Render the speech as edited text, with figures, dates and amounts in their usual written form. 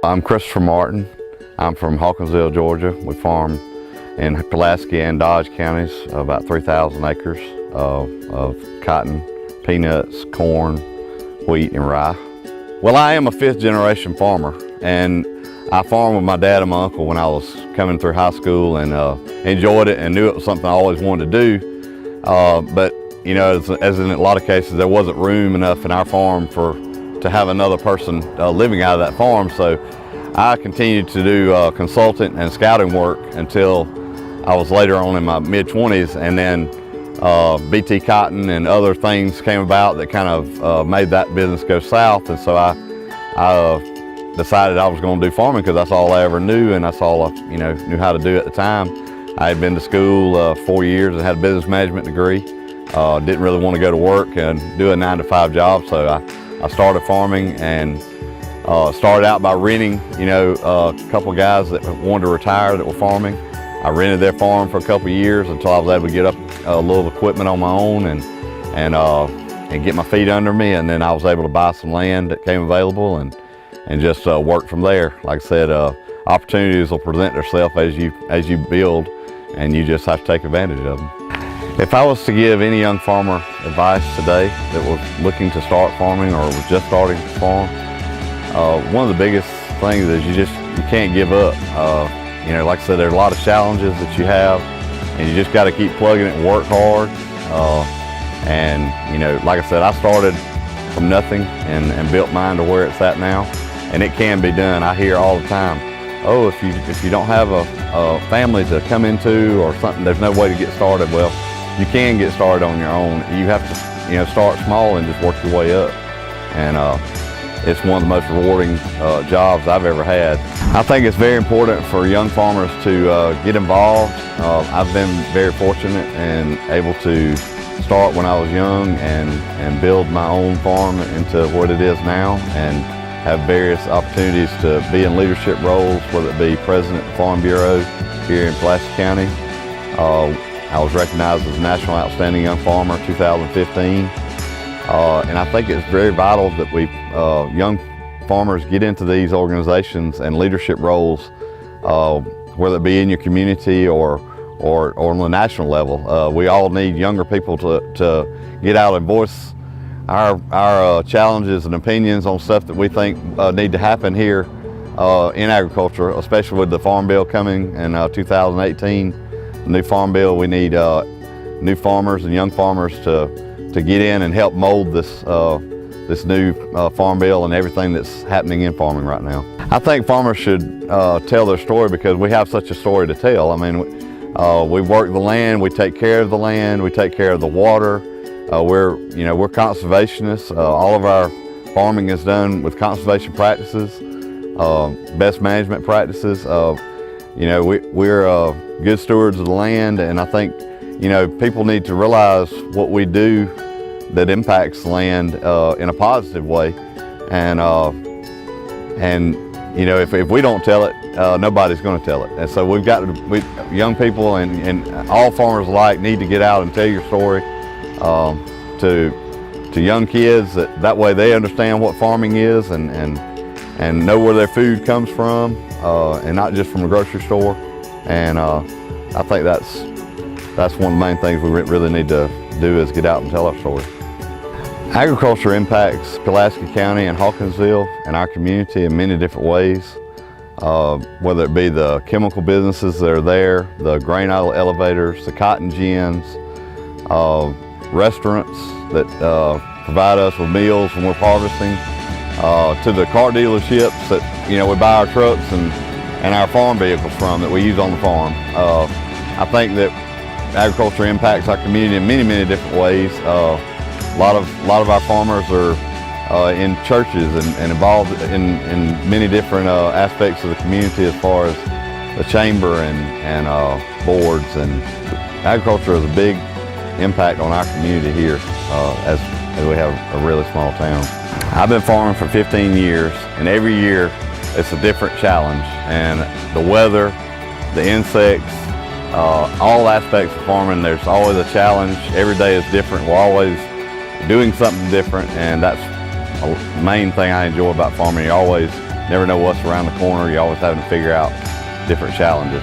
I'm Christopher Martin. I'm from Hawkinsville, Georgia. We farm in Pulaski and Dodge counties, about 3,000 acres of cotton, peanuts, corn, wheat, and rye. Well, I am a fifth generation farmer, and I farmed with my dad and my uncle when I was coming through high school, and enjoyed it and knew it was something I always wanted to do. But you know, as in a lot of cases, there wasn't room enough in our farm to have another person living out of that farm. So I continued to do consultant and scouting work until I was later on in my mid-20s, and then BT Cotton and other things came about that kind of made that business go south. And so I decided I was going to do farming because that's all I ever knew, and that's all I knew how to do at the time. I had been to school 4 years and had a business management degree. Didn't really want to go to work and do a 9-to-5 job, so I started farming, and started out by renting, a couple of guys that wanted to retire that were farming. I rented their farm for a couple of years until I was able to get up a little equipment on my own and get my feet under me, and then I was able to buy some land that came available and just work from there. Like I said, opportunities will present themselves as you build, and you just have to take advantage of them. If I was to give any young farmer advice today that was looking to start farming or was just starting to farm, one of the biggest things is you can't give up. Like I said, there's a lot of challenges that you have, and you just got to keep plugging it and work hard. Like I said, I started from nothing and built mine to where it's at now, and it can be done. I hear all the time, oh, if you don't have a family to come into or something, there's no way to get started. Well, you can get started on your own. You have to start small and just work your way up. And it's one of the most rewarding jobs I've ever had. I think it's very important for young farmers to get involved. I've been very fortunate and able to start when I was young and build my own farm into what it is now, and have various opportunities to be in leadership roles, whether it be president of the Farm Bureau here in Pulaski County. I was recognized as National Outstanding Young Farmer 2015. And I think it's very vital that we young farmers get into these organizations and leadership roles, whether it be in your community or on the national level. We all need younger people to get out and voice our challenges and opinions on stuff that we think need to happen here in agriculture, especially with the Farm Bill coming in 2018. The new Farm Bill, we need new farmers and young farmers to get in and help mold this new Farm Bill and everything that's happening in farming right now. I think farmers should tell their story because we have such a story to tell. I mean, we work the land, we take care of the land, we take care of the water. We're conservationists. All of our farming is done with conservation practices, best management practices. We're good stewards of the land, and I think people need to realize what we do that impacts the land in a positive way, and if we don't tell it, nobody's going to tell it. And so young people and all farmers alike need to get out and tell your story to young kids, that way they understand what farming is and know where their food comes from, and not just from a grocery store. And I think that's one of the main things we really need to do, is get out and tell our story. Agriculture impacts Pulaski County and Hawkinsville and our community in many different ways, whether it be the chemical businesses that are there, the grain elevators, the cotton gins, restaurants that provide us with meals when we're harvesting, to the car dealerships that we buy our trucks and our farm vehicles from that we use on the farm. I think that agriculture impacts our community in many different ways. A lot of our farmers are in churches and involved in many different aspects of the community, as far as the chamber and boards. And agriculture has a big impact on our community here, as we have a really small town. I've been farming for 15 years, and every year it's a different challenge. And the weather, the insects, all aspects of farming, there's always a challenge. Every day is different. We're always doing something different, and that's the main thing I enjoy about farming. You're always never know what's around the corner. You're always having to figure out different challenges.